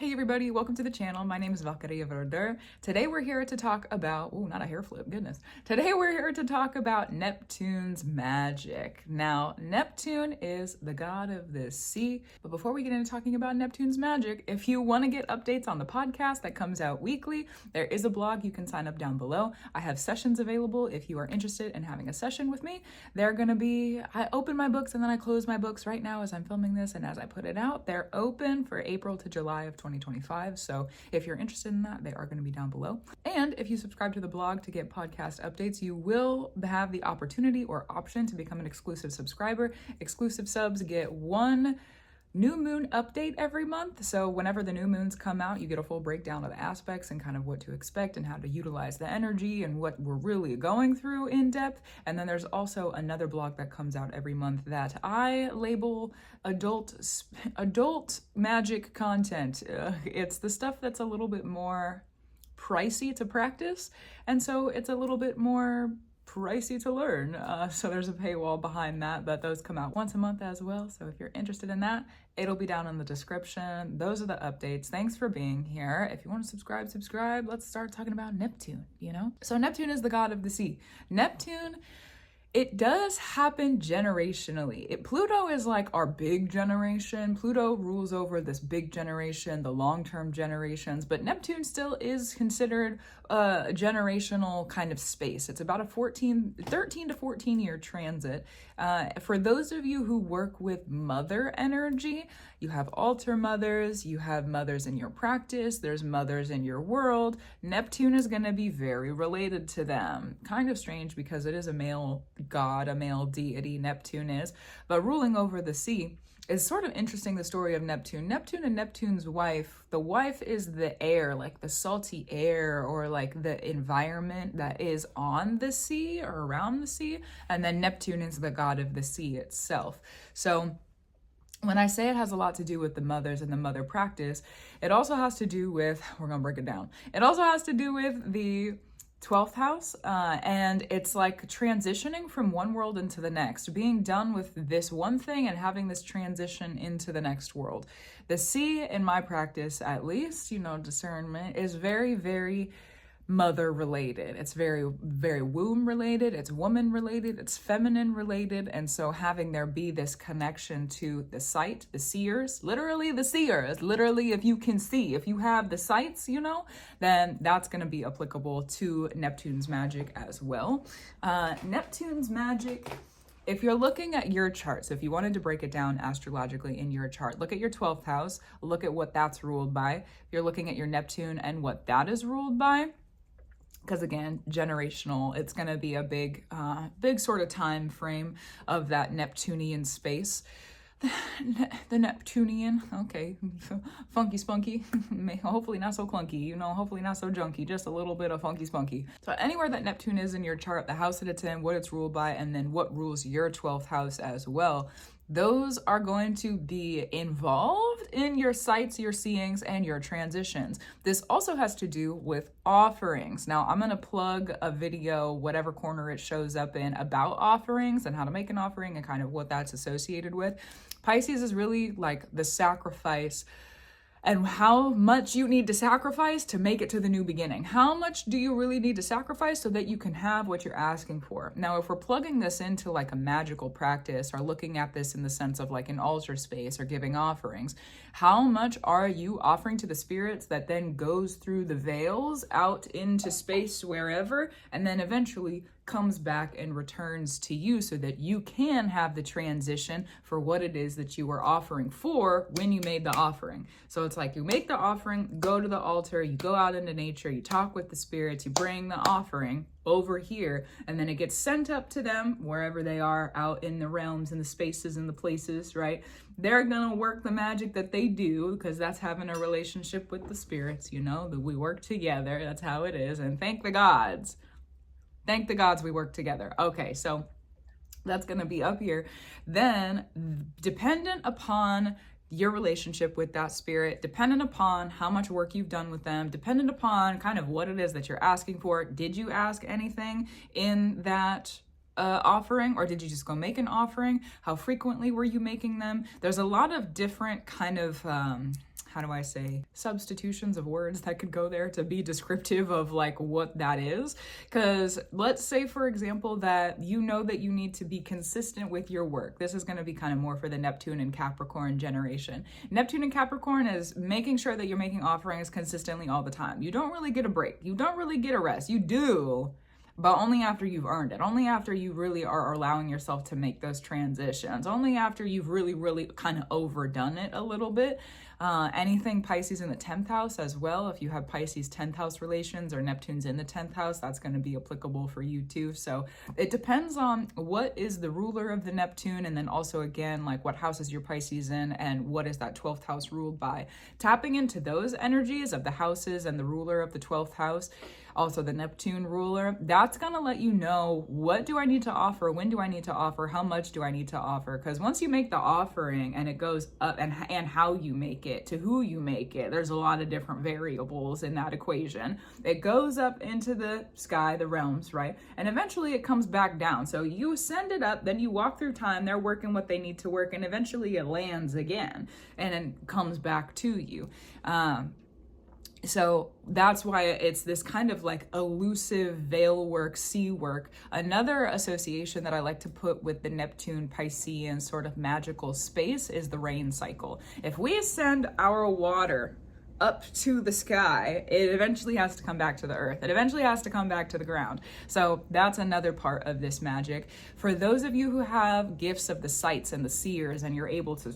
Hey everybody, welcome to the channel. My name is Valkyria Verder. Today we're here to talk about, not a hair flip, goodness. Today we're here to talk about Neptune's magic. Now, Neptune is the god of the sea, but before we get into talking about Neptune's magic, if you want to get updates on the podcast that comes out weekly, there is a blog you can sign up down below. I have sessions available if you are interested in having a session with me. They're gonna be, I open my books and then I close my books right now as I'm filming this and as I put it out. They're open for April to July of 2025. So if you're interested in that, they are going to be down below. And if you subscribe to the blog to get podcast updates, you will have the opportunity or option to become an exclusive subscriber. Exclusive subs get one new moon update every month. So whenever the new moons come out, you get a full breakdown of the aspects and kind of what to expect and how to utilize the energy and what we're really going through in depth. And then there's also another blog that comes out every month that I label adult magic content. It's the stuff that's a little bit more pricey to practice, and so it's a little bit more pricey to learn. So there's a paywall behind that, but those come out once a month as well. So if you're interested in that, it'll be down in the description. Those are the updates. Thanks for being here. If you want to subscribe. Let's start talking about Neptune, So Neptune is the god of the sea. Neptune, it does happen generationally. Pluto is like our big generation. Pluto rules over this big generation, the long-term generations, but Neptune still is considered a generational kind of space. It's about a 13 to 14 year transit. For those of you who work with mother energy, you have altar mothers, you have mothers in your practice, there's mothers in your world. Neptune is going to be very related to them. Kind of strange because it is a male god, a male deity, Neptune is, but ruling over the sea. It's sort of interesting, the story of Neptune. Neptune and Neptune's wife, the wife is the air, like the salty air or like the environment that is on the sea or around the sea. And then Neptune is the god of the sea itself. So when I say it has a lot to do with the mothers and the mother practice, it also has to do with, we're gonna break it down. It also has to do with the 12th house, and it's like transitioning from one world into the next, being done with this one thing and having this transition into the next world. The sea, in my practice at least, discernment, is very, very mother related. It's very, very womb related, it's woman related, it's feminine related. And so having there be this connection to the sight, the seers, literally the seers, literally if you can see, if you have the sights, then that's going to be applicable to Neptune's magic as well. Neptune's magic, if you're looking at your chart, so if you wanted to break it down astrologically in your chart, look at your 12th house, look at what that's ruled by. If you're looking at your Neptune and what that is ruled by, because again, generational, it's going to be a big sort of time frame of that Neptunian space. The Neptunian, okay, funky spunky, hopefully not so clunky, hopefully not so junky, just a little bit of funky spunky. So anywhere that Neptune is in your chart, the house that it's in, what it's ruled by, and then what rules your 12th house as well, those are going to be involved in your sights, your seeings, and your transitions. This also has to do with offerings. Now, I'm going to plug a video, whatever corner it shows up in, about offerings and how to make an offering and kind of what that's associated with. Pisces is really like the sacrifice and how much you need to sacrifice to make it to the new beginning. How much do you really need to sacrifice so that you can have what you're asking for? Now, if we're plugging this into like a magical practice or looking at this in the sense of like an altar space or giving offerings, how much are you offering to the spirits that then goes through the veils out into space wherever, and then eventually comes back and returns to you so that you can have the transition for what it is that you were offering for when you made the offering. So it's like you make the offering, go to the altar, you go out into nature, you talk with the spirits, you bring the offering over here, and then it gets sent up to them wherever they are out in the realms and the spaces and the places, right? They're gonna work the magic that they do, because that's having a relationship with the spirits, that we work together. That's how it is. And thank the gods. Thank the gods we work together. Okay, so that's going to be up here. Then, dependent upon your relationship with that spirit, dependent upon how much work you've done with them, dependent upon kind of what it is that you're asking for. Did you ask anything in that offering, or did you just go make an offering? How frequently were you making them? There's a lot of different kind of how do I say, substitutions of words that could go there to be descriptive of like what that is. Because let's say, for example, that you know that you need to be consistent with your work. This is going to be kind of more for the Neptune and Capricorn generation. Neptune and Capricorn is making sure that you're making offerings consistently all the time. You don't really get a break. You don't really get a rest. You do, but only after you've earned it, only after you really are allowing yourself to make those transitions, only after you've really kind of overdone it a little bit. Anything Pisces in the 10th house as well. If you have Pisces 10th house relations or Neptune's in the 10th house, that's going to be applicable for you too. So it depends on what is the ruler of the Neptune, and then also again, like what house is your Pisces in and what is that 12th house ruled by. Tapping into those energies of the houses and the ruler of the 12th house, also the Neptune ruler, that's going to let you know, what do I need to offer? When do I need to offer? How much do I need to offer? Because once you make the offering and it goes up, and how you make it, to who you make it, there's a lot of different variables in that equation. It goes up into the sky, the realms, right? And eventually it comes back down. So you send it up, then you walk through time, they're working what they need to work, and eventually it lands again and then comes back to you. So that's why it's this kind of like elusive veil work, sea work. Another association that I like to put with the Neptune Piscean sort of magical space is the rain cycle. If we send our water up to the sky, it eventually has to come back to the earth. It eventually has to come back to the ground. So that's another part of this magic. For those of you who have gifts of the sights and the seers, and you're able to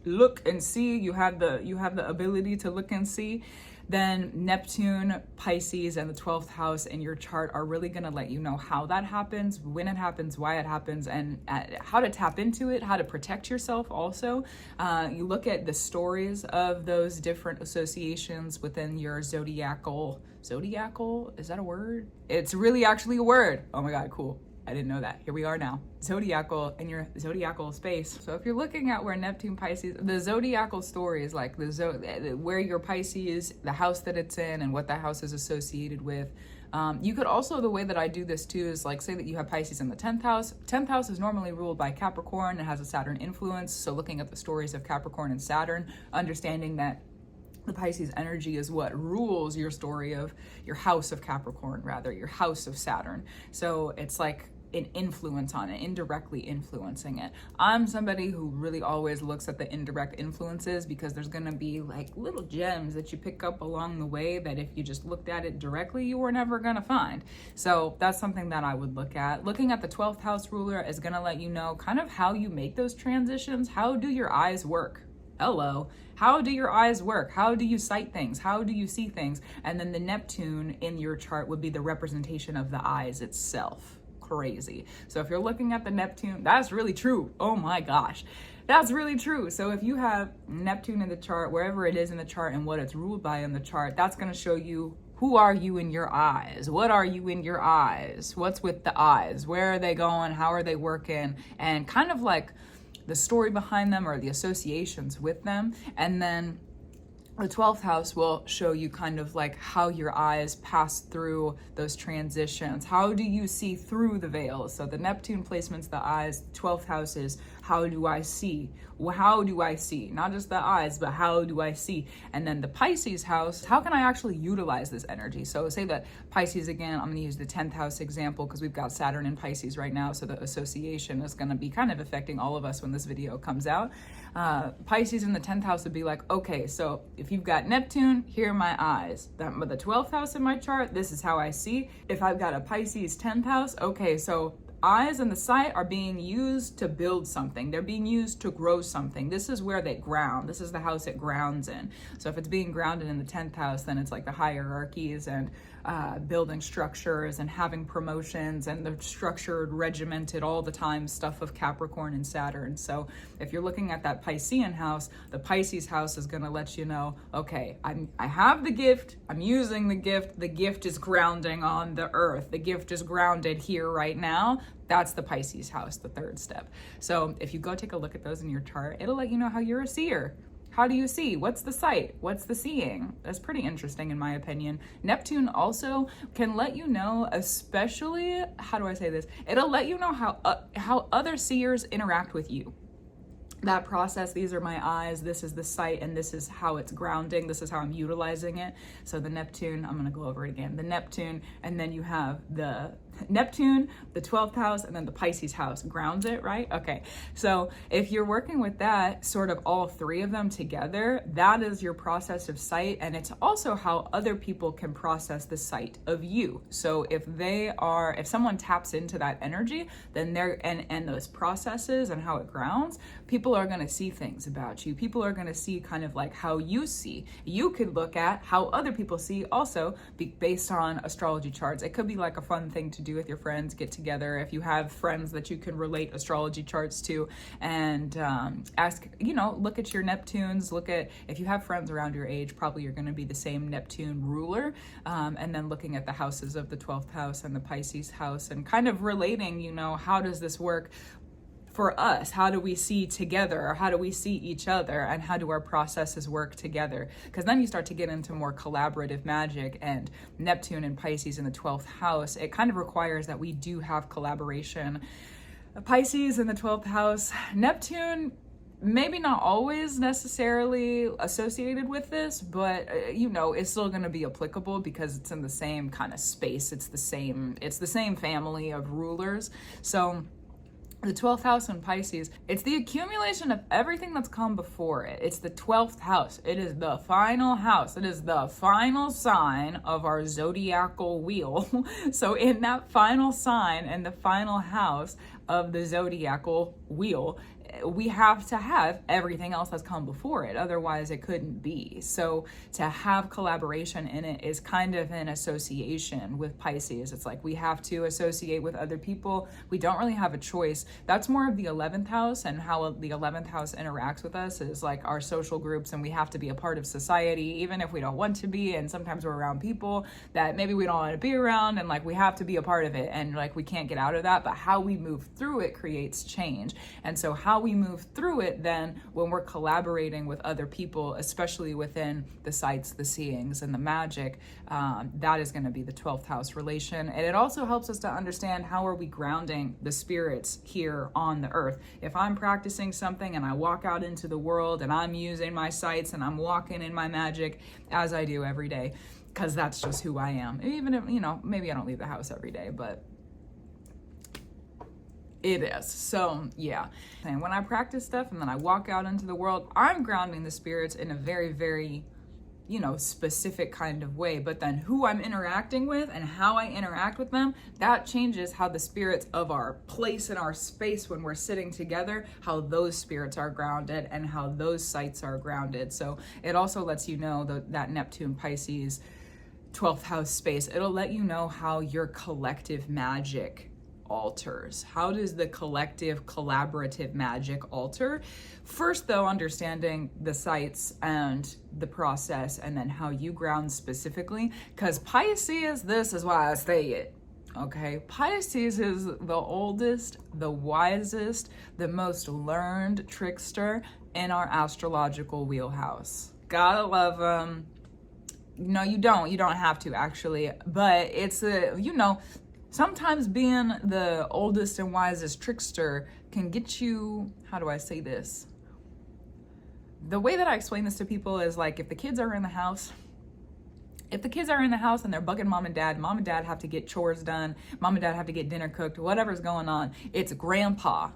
look and see, you have the ability to look and see, then Neptune, Pisces, and the 12th house in your chart are really going to let you know how that happens, when it happens, why it happens, and how to tap into it, how to protect yourself also. You look at the stories of those different associations within your zodiacal, is that a word? It's really actually a word. Oh my God, cool. I didn't know that. Here we are now. Zodiacal, in your zodiacal space. So if you're looking at where Neptune, Pisces, the zodiacal stories, like where your Pisces, the house that it's in, and what that house is associated with. You could also, the way that I do this too is like, say that you have Pisces in the 10th house. 10th house is normally ruled by Capricorn and has a Saturn influence. So looking at the stories of Capricorn and Saturn, understanding that the Pisces energy is what rules your story of your house of Capricorn, rather, your house of Saturn. So it's like an influence on it, indirectly influencing it. I'm somebody who really always looks at the indirect influences, because there's gonna be like little gems that you pick up along the way that if you just looked at it directly, you were never gonna find. So that's something that I would look at. Looking at the 12th house ruler is gonna let you know kind of how you make those transitions. How do your eyes work? Hello. How do your eyes work? How do you sight things? How do you see things? And then the Neptune in your chart would be the representation of the eyes itself. Crazy. So if you're looking at the Neptune, that's really true. Oh my gosh. That's really true. So if you have Neptune in the chart, wherever it is in the chart and what it's ruled by in the chart, that's going to show you, who are you in your eyes? What are you in your eyes? What's with the eyes? Where are they going? How are they working? And kind of like the story behind them or the associations with them. And then the 12th house will show you kind of like how your eyes pass through those transitions. How do you see through the veils? So the Neptune placement's the eyes. 12th house is, how do I see? How do I see? Not just the eyes, but how do I see? And then the Pisces house, how can I actually utilize this energy? So say that Pisces, again, I'm going to use the 10th house example because we've got Saturn in Pisces right now. So the association is going to be kind of affecting all of us when this video comes out. Pisces in the 10th house would be like, okay, so if you've got Neptune, here are my eyes. The 12th house in my chart, this is how I see. If I've got a Pisces 10th house, okay, so eyes and the sight are being used to build something. They're being used to grow something. This is where they ground. This is the house it grounds in. So if it's being grounded in the 10th house, then it's like the hierarchies and building structures and having promotions and the structured, regimented, all the time stuff of Capricorn and Saturn. So if you're looking at that Piscean house, the Pisces house is going to let you know, okay, I have the gift, I'm using the gift is grounding on the earth, the gift is grounded here right now. That's the Pisces house, the third step. So if you go take a look at those in your chart, it'll let you know how you're a seer. How do you see? What's the sight? What's the seeing? That's pretty interesting in my opinion. Neptune also can let you know, especially, how do I say this? It'll let you know how other seers interact with you. that process, these are my eyes, this is the sight, and this is how it's grounding, this is how I'm utilizing it. So the Neptune, I'm gonna go over it again, the Neptune, and then you have the Neptune, the 12th house, and then the Pisces house grounds it, right? Okay, so if you're working with that, sort of all three of them together, that is your process of sight, and it's also how other people can process the sight of you. So if someone taps into that energy, then and those processes and how it grounds, people are gonna see things about you. People are gonna see kind of like how you see. You could look at how other people see also, based on astrology charts. It could be like a fun thing to do with your friends, get together. If you have friends that you can relate astrology charts to, and ask, look at your Neptunes, if you have friends around your age, probably you're gonna be the same Neptune ruler, and then looking at the houses of the 12th house and the Pisces house and kind of relating, how does this work for us? How do we see together, or how do we see each other, and how do our processes work together? Because then you start to get into more collaborative magic, and Neptune and Pisces in the 12th house, it kind of requires that we do have collaboration. Pisces in the 12th house, Neptune, maybe not always necessarily associated with this, but it's still going to be applicable because it's in the same kind of space. It's the same family of rulers. So the 12th house in Pisces, it's the accumulation of everything that's come before it. It's the 12th house. It is the final house. It is the final sign of our zodiacal wheel. So in that final sign and the final house of the zodiacal wheel, we have to have everything else that's come before it. Otherwise, it couldn't be. So to have collaboration in it is kind of an association with Pisces. It's like we have to associate with other people. We don't really have a choice. That's more of the 11th house, and how the 11th house interacts with us is like our social groups, and we have to be a part of society, even if we don't want to be. And sometimes we're around people that maybe we don't want to be around, and like we have to be a part of it, and like we can't get out of that. But how we move through it creates change. And so how we move through it then, when we're collaborating with other people, especially within the sights, the seeings, and the magic, that is going to be the 12th house relation. And it also helps us to understand how are we grounding the spirits here on the earth. If I'm practicing something and I walk out into the world and I'm using my sights and I'm walking in my magic, as I do every day, because that's just who I am. Even if, maybe I don't leave the house every day, but it is. So yeah. And when I practice stuff and then I walk out into the world, I'm grounding the spirits in a very, very, specific kind of way. But then who I'm interacting with and how I interact with them, that changes how the spirits of our place in our space when we're sitting together, how those spirits are grounded and how those sites are grounded. So it also lets you know that Neptune Pisces 12th house space, it'll let you know how your collective magic alters. How does the collective collaborative magic alter? First though, understanding the sites and the process, and then how you ground specifically, because Pisces, this is why I say it, okay? Pisces is the oldest, the wisest, the most learned trickster in our astrological wheelhouse. Gotta love them. No, you don't have to actually, but it's sometimes being the oldest and wisest trickster can get you, how do I say this? The way that I explain this to people is like, if the kids are in the house and they're bugging mom and dad have to get chores done, mom and dad have to get dinner cooked, whatever's going on, it's grandpa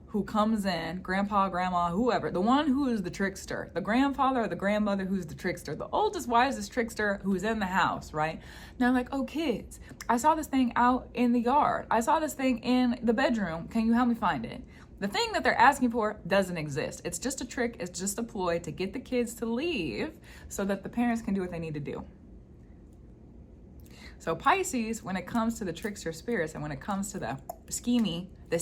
who comes in, grandpa, grandma, whoever, the one who is the trickster, the grandfather or the grandmother who's the trickster, the oldest, wisest trickster who's in the house, right? And they're like, oh, kids, I saw this thing out in the yard. I saw this thing in the bedroom. Can you help me find it? The thing that they're asking for doesn't exist. It's just a trick. It's just a ploy to get the kids to leave so that the parents can do what they need to do. So Pisces, when it comes to the trickster spirits and when it comes to the schemy, the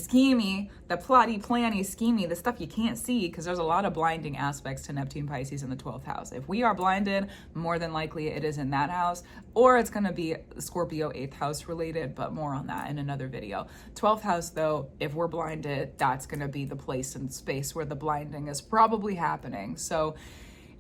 plotty, planny, schemy, the stuff you can't see, because there's a lot of blinding aspects to Neptune Pisces in the 12th house. If we are blinded, more than likely it is in that house, or it's going to be Scorpio 8th house related, but more on that in another video. 12th house though, if we're blinded, that's going to be the place and space where the blinding is probably happening. So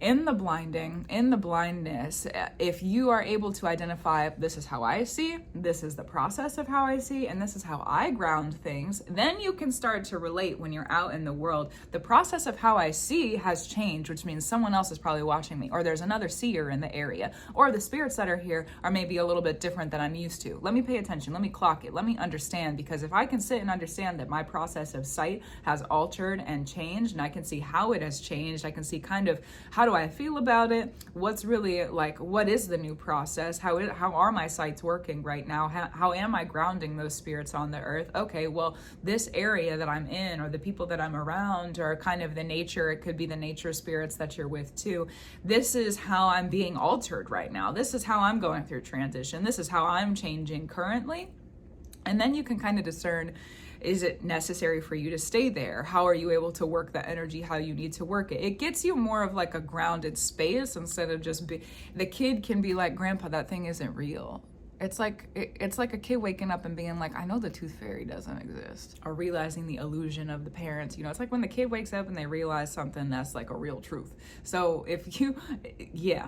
in the blinding, in the blindness, if you are able to identify, this is how I see, this is the process of how I see, and this is how I ground things, then you can start to relate when you're out in the world. The process of how I see has changed, which means someone else is probably watching me, or there's another seer in the area, or the spirits that are here are maybe a little bit different than I'm used to. Let me pay attention, let me clock it, let me understand, because if I can sit and understand that my process of sight has altered and changed, and I can see how it has changed, I can see kind of how do I feel about it, what's really like, what is the new process, how are my sights working right now, how am I grounding those spirits on the earth? Okay, well, this area that I'm in, or the people that I'm around, or kind of the nature, it could be the nature spirits that you're with too, this is how I'm being altered right now, this is how I'm going through transition, this is how I'm changing currently. And then you can kind of discern, is it necessary for you to stay there? How are you able to work that energy how you need to work it? It gets you more of like a grounded space instead of just the kid can be like, Grandpa, that thing isn't real. It's like a kid waking up and being like, I know the tooth fairy doesn't exist. Or realizing the illusion of the parents. You know, it's like when the kid wakes up and they realize something that's like a real truth. So if you, yeah.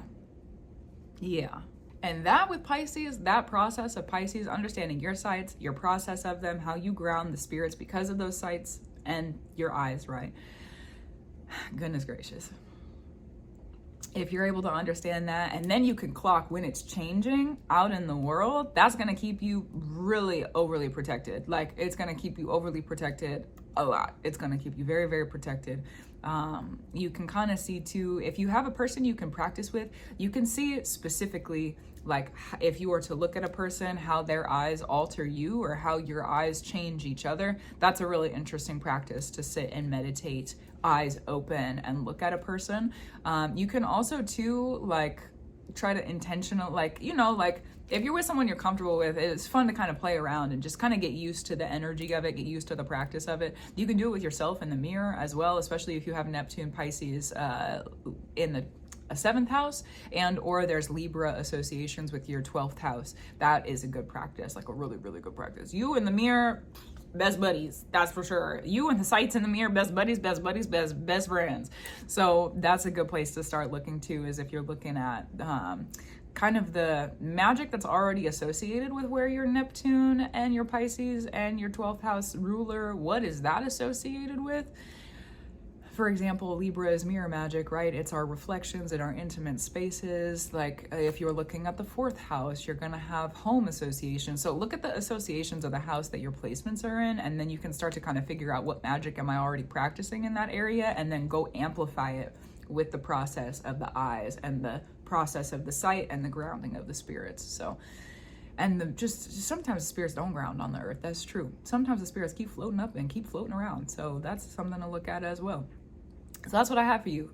And that with Pisces, that process of Pisces, understanding your sights, your process of them, how you ground the spirits because of those sights, and your eyes, right? Goodness gracious. If you're able to understand that, and then you can clock when it's changing out in the world, that's going to keep you really overly protected. Like, it's going to keep you overly protected a lot. It's going to keep you very, very protected. You can kind of see too, if you have a person you can practice with, you can see it specifically, like if you were to look at a person, how their eyes alter you or how your eyes change each other. That's a really interesting practice to sit and meditate, eyes open, and look at a person. You can also too, like, try to intentional, like, you know, like if you're with someone you're comfortable with, it's fun to kind of play around and just kind of get used to the energy of it, get used to the practice of it. You can do it with yourself in the mirror as well, especially if you have Neptune Pisces in the 7th house, and or there's Libra associations with your 12th house. That is a good practice, like a really, really good practice. You in the mirror, best buddies, that's for sure. You and the sights in the mirror, best buddies, best friends. So that's a good place to start looking to, is if you're looking at kind of the magic that's already associated with where your Neptune and your Pisces and your 12th house ruler, what is that associated with? For example, Libra is mirror magic, right? It's our reflections in our intimate spaces. Like if you're looking at the 4th house, you're going to have home associations. So look at the associations of the house that your placements are in, and then you can start to kind of figure out what magic am I already practicing in that area, and then go amplify it with the process of the eyes and the process of the sight and the grounding of the spirits. So, and just sometimes the spirits don't ground on the earth. That's true. Sometimes the spirits keep floating up and keep floating around. So that's something to look at as well. So that's what I have for you.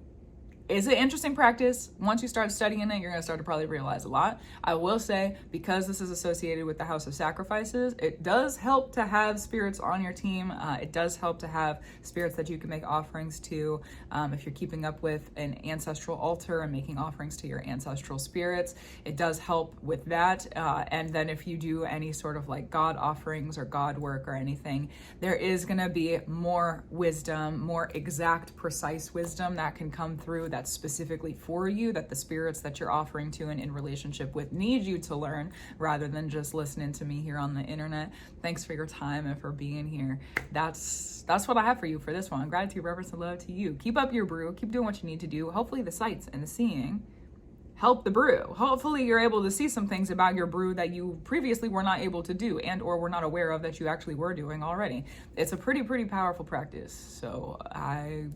It's an interesting practice. Once you start studying it, you're going to start to probably realize a lot. I will say, because this is associated with the House of Sacrifices, it does help to have spirits on your team. It does help to have spirits that you can make offerings to. If you're keeping up with an ancestral altar and making offerings to your ancestral spirits, it does help with that. And then if you do any sort of like God offerings or God work or anything, there is going to be more wisdom, more exact, precise wisdom that can come through that's specifically for you, that the spirits that you're offering to and in relationship with need you to learn, rather than just listening to me here on the internet. Thanks for your time and for being here. That's what I have for you for this one. Gratitude, reverence, and love to you. Keep up your brew. Keep doing what you need to do. Hopefully the sights and the seeing help the brew. Hopefully you're able to see some things about your brew that you previously were not able to do and or were not aware of that you actually were doing already. It's a pretty powerful practice. So I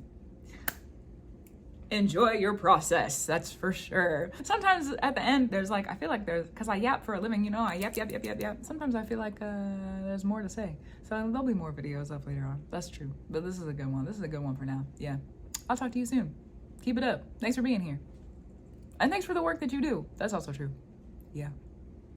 enjoy your process, that's for sure. Sometimes at the end, there's like, I feel like there's, because I yap for a living, you know, I yap. Sometimes I feel like there's more to say. So there'll be more videos up later on. That's true. But this is a good one. This is a good one for now. Yeah. I'll talk to you soon. Keep it up. Thanks for being here. And thanks for the work that you do. That's also true. Yeah.